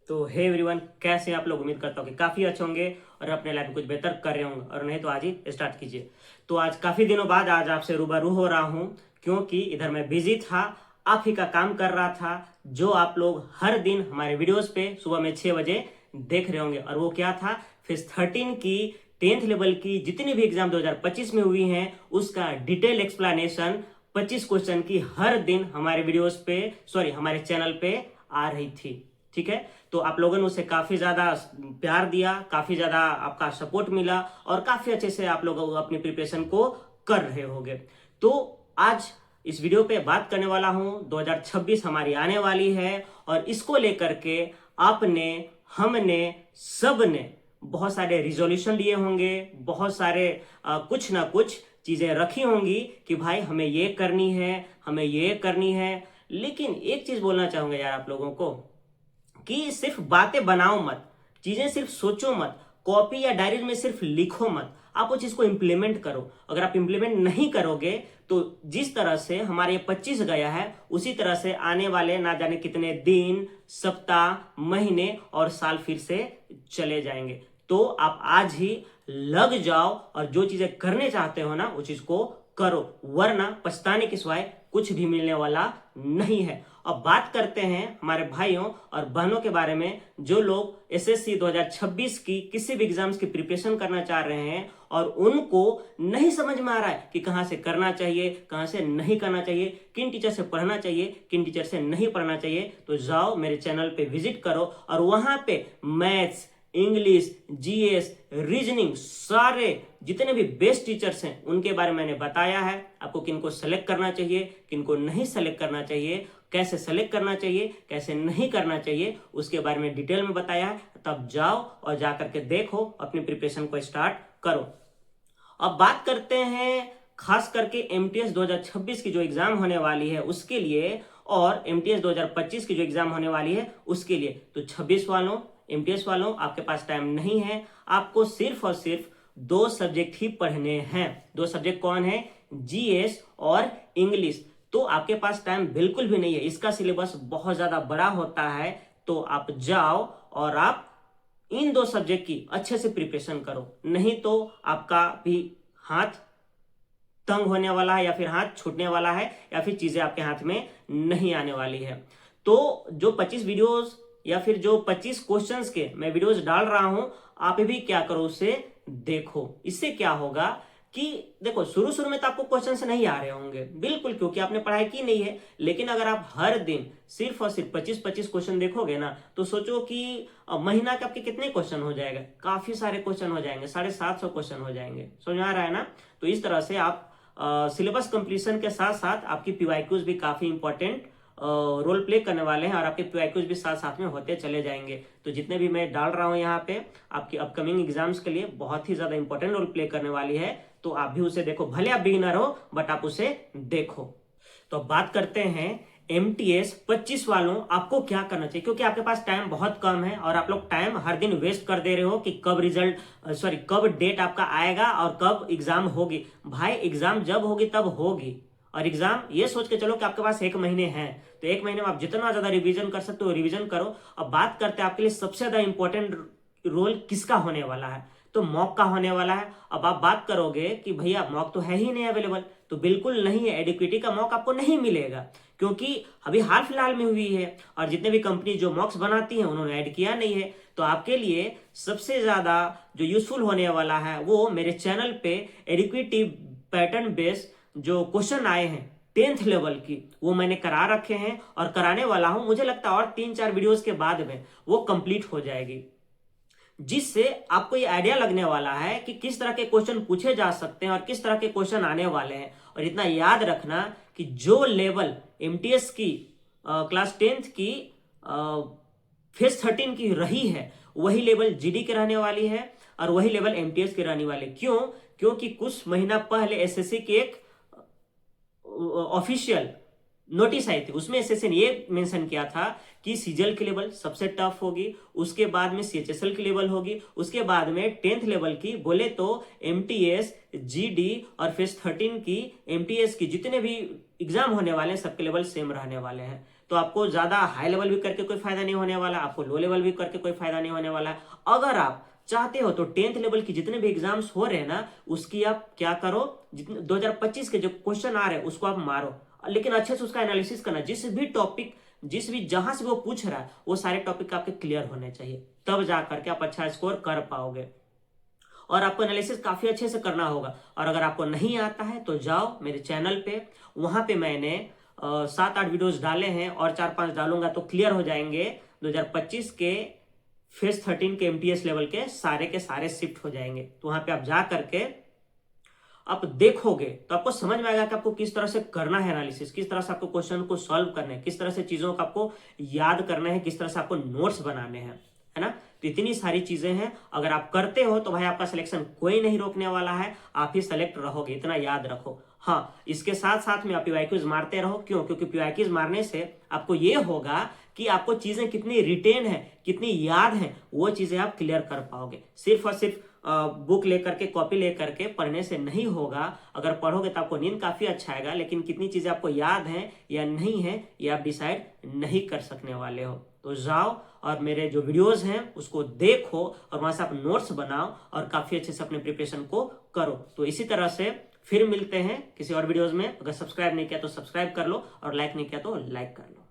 तो hey everyone, कैसे हैं आप लोग। उम्मीद करता हूँ कि काफ़ी अच्छे होंगे और अपने लाइफ में कुछ बेहतर कर रहे होंगे, और नहीं तो आज ही स्टार्ट कीजिए। तो आज काफ़ी दिनों बाद आज आपसे रूबरू हो रहा हूँ, क्योंकि इधर मैं बिजी था, आप ही का काम कर रहा था, जो आप लोग हर दिन हमारे वीडियोस पे सुबह में 6 बजे देख रहे होंगे। और वो क्या था, फिस 13 की 10th लेवल की जितनी भी एग्जाम 2025 में हुई हैं उसका डिटेल एक्सप्लेनेशन 25 क्वेश्चन की हर दिन हमारे वीडियोस पे, सॉरी हमारे चैनल पे आ रही थी। ठीक है, तो आप लोगों ने उसे काफी ज्यादा प्यार दिया, काफी ज्यादा आपका सपोर्ट मिला और काफी अच्छे से आप लोग अपनी प्रिपरेशन को कर रहे होंगे। तो आज इस वीडियो पे बात करने वाला हूं, 2026 हमारी आने वाली है और इसको लेकर के आपने, हमने, सबने बहुत सारे रिजोल्यूशन लिए होंगे, बहुत सारे कुछ ना कुछ चीजें रखी होंगी कि भाई हमें ये करनी है, हमें ये करनी है। लेकिन एक चीज बोलना चाहूंगा यार आप लोगों को, कि सिर्फ बातें बनाओ मत, चीजें सिर्फ सोचो मत, कॉपी या डायरी में सिर्फ लिखो मत, आप वो चीज को इंप्लीमेंट करो। अगर आप इंप्लीमेंट नहीं करोगे तो जिस तरह से हमारे 25 गया है उसी तरह से आने वाले ना जाने कितने दिन, सप्ताह, महीने और साल फिर से चले जाएंगे। तो आप आज ही लग जाओ और जो चीजें करने चाहते हो ना वो चीज को करो, वरना पछताने के सिवाय कुछ भी मिलने वाला नहीं है। अब बात करते हैं हमारे भाइयों और बहनों के बारे में, जो लोग एसएससी 2026 की किसी भी एग्जाम्स की प्रिपरेशन करना चाह रहे हैं और उनको नहीं समझ में आ रहा है कि कहां से करना चाहिए, कहां से नहीं करना चाहिए, किन टीचर से पढ़ना चाहिए, किन टीचर से नहीं पढ़ना चाहिए। तो जाओ मेरे चैनल पे विजिट करो और वहां पे मैथ्स, इंग्लिश, जीएस, रीजनिंग, सारे जितने भी बेस्ट टीचर्स हैं उनके बारे में मैंने बताया है। आपको किनको सेलेक्ट करना चाहिए, किनको नहीं सेलेक्ट करना चाहिए, कैसे सेलेक्ट करना चाहिए, कैसे नहीं करना चाहिए, उसके बारे में डिटेल में बताया है। तब जाओ और जाकर के देखो, अपनी प्रिपरेशन को स्टार्ट करो। अब बात करते हैं खास करके एमटीएस 2026 की जो एग्जाम होने वाली है उसके लिए, और एमटीएस 2025 की जो एग्जाम होने वाली है उसके लिए। तो 26 वालों, एमटीएस वालों, आपके पास टाइम नहीं है, आपको सिर्फ और सिर्फ दो सब्जेक्ट ही पढ़ने हैं। दो सब्जेक्ट कौन है, जीएस और इंग्लिश। तो आपके पास टाइम बिल्कुल भी नहीं है, इसका सिलेबस बहुत ज्यादा बड़ा होता है। तो आप जाओ और आप इन दो सब्जेक्ट की अच्छे से प्रिपरेशन करो, नहीं तो आपका भी हाथ तंग होने वाला है, या फिर हाथ छूटने वाला है, या फिर चीजें आपके हाथ में नहीं आने वाली है। तो जो 25 वीडियोस या फिर जो 25 क्वेश्चंस के मैं वीडियोस डाल रहा हूं, आप भी क्या करो, उसे देखो। इससे क्या होगा कि देखो, शुरू शुरू में तो आपको क्वेश्चंस नहीं आ रहे होंगे बिल्कुल, क्योंकि आपने पढ़ाई की नहीं है। लेकिन अगर आप हर दिन सिर्फ और सिर्फ 25-25 क्वेश्चन देखोगे ना, तो सोचो कि महीना के आपके कितने क्वेश्चन हो जाएगा, काफी सारे क्वेश्चन हो जाएंगे, 750 क्वेश्चन हो जाएंगे। समझ में आ रहा है ना। तो इस तरह से आप सिलेबस कंप्लीशन के साथ साथ आपकी पीवाईक्यूज भी काफी इंपॉर्टेंट रोल प्ले करने वाले हैं, और आपके पीवाईक्यूज भी साथ साथ में होते चले जाएंगे। तो जितने भी मैं डाल रहा हूं यहाँ पे आपकी अपकमिंग एग्जाम्स के लिए बहुत ही ज्यादा इंपॉर्टेंट रोल प्ले करने वाली है। तो आप भी उसे देखो, भले आप बिगिनर हो बट आप उसे देखो। तो अब बात करते हैं एमटीएस 25 वालों, आपको क्या करना चाहिए, क्योंकि आपके पास टाइम बहुत कम है और आप लोग टाइम हर दिन वेस्ट कर दे रहे हो कि कब रिजल्ट, सॉरी कब डेट आपका आएगा और कब एग्जाम होगी। भाई एग्जाम जब होगी तब होगी, और एग्जाम ये सोच के चलो कि आपके पास 1 महीने हैं, तो 1 महीने में आप जितना ज्यादा रिवीजन कर सकते हो रिवीजन करो। अब बात करते हैं आपके लिए सबसे ज्यादा इंपॉर्टेंट रोल किसका होने वाला है, तो मॉक का होने वाला है। अब आप बात करोगे कि भैया मॉक तो है ही नहीं अवेलेबल, तो बिल्कुल नहीं है, एडिक्विटी का मॉक आपको नहीं मिलेगा, क्योंकि अभी हाल फिलहाल में हुई है और जितने भी कंपनी जो मॉक्स बनाती हैं उन्होंने ऐड किया नहीं है। तो आपके लिए सबसे ज्यादा जो यूजफुल होने वाला है वो मेरे चैनल पे एडिक्विटी पैटर्न बेस्ड जो क्वेश्चन आए हैं 10th लेवल की, वो मैंने करा रखे हैं और कराने वाला हूं। मुझे लगता है और 3-4 वीडियोस के बाद में वो कंप्लीट हो जाएगी, जिससे आपको ये आइडिया लगने वाला है कि किस तरह के क्वेश्चन पूछे जा सकते हैं और किस तरह के क्वेश्चन आने वाले हैं। और इतना याद रखना कि जो लेवल एमटीएस की क्लास 10th की फेज 13 की रही है, वही लेवल जीडी के रहने वाली है और वही लेवल एमटीएस की रहने वाली। क्यों? क्योंकि कुछ महीना पहले एसएससी की एक ऑफिशियल नोटिस आई थी, उसमें एसएससी ने ये मेंशन किया था कि सीजीएल की लेवल सबसे टफ होगी, उसके बाद में सीएचएसएल की लेवल होगी, उसके बाद में 10th लेवल की बोले तो एमटीएस, जीडी और फेज 13 की एमटीएस की जितने भी एग्जाम होने वाले हैं सबके लेवल सेम रहने वाले हैं। तो आपको ज्यादा हाई लेवल भी करके कोई फायदा नहीं होने वाला, आपको लो लेवल भी करके कोई फायदा नहीं होने वाला है। अगर आप चाहते हो तो 10th लेवल की जितने भी एग्जाम्स हो रहे हैं ना, उसकी आप क्या करो, जितने 2025 के जो क्वेश्चन आ रहे हैं उसको आप मारो, लेकिन अच्छे से उसका एनालिसिस करना। जिस भी टॉपिक, जिस भी जहां से वो पूछ रहा है वो सारे टॉपिक आपके क्लियर होने चाहिए, तब जा करके आप अच्छा स्कोर कर पाओगे। और आपको एनालिसिस काफी अच्छे से करना होगा। और अगर आपको नहीं आता है तो जाओ मेरे चैनल पे, वहां पे मैंने 7-8 वीडियोस डाले हैं और 4-5 डालूंगा तो क्लियर हो जाएंगे 2025 के फेज 13 के एमटीएस लेवल के सारे शिफ्ट हो जाएंगे। तो वहां पे आप जा करके आप देखोगे तो आपको समझ में आएगा कि आपको किस तरह से करना है एनालिसिस, किस तरह से आपको क्वेश्चन को सॉल्व करना है, किस तरह से चीजों को आपको याद करना है, किस तरह से आपको नोट्स बनाने हैं, है ना। तो इतनी सारी चीजें हैं, अगर आप करते हो तो भाई आपका सिलेक्शन कोई नहीं रोकने वाला है, आप ही सेलेक्ट रहोगे, इतना याद रखो। हाँ, इसके साथ साथ में आप पीवाईक्यूज मारते रहो। क्यों? क्योंकि पीवाईक्यूज मारने से आपको ये होगा कि आपको चीजें कितनी रिटेन है, कितनी याद है, वो चीजें आप क्लियर कर पाओगे। सिर्फ और सिर्फ बुक लेकर के, कॉपी लेकर के पढ़ने से नहीं होगा। अगर पढ़ोगे तो आपको नींद काफी अच्छा आएगा, लेकिन कितनी चीजें आपको याद हैं या नहीं है ये आप डिसाइड नहीं कर सकने वाले हो। तो जाओ और मेरे जो वीडियोस हैं उसको देखो और वहां से आप नोट्स बनाओ और काफी अच्छे से अपने प्रिपरेशन को करो। तो इसी तरह से फिर मिलते हैं किसी और वीडियोस में। अगर सब्सक्राइब नहीं किया तो सब्सक्राइब कर लो और लाइक नहीं किया तो लाइक कर लो।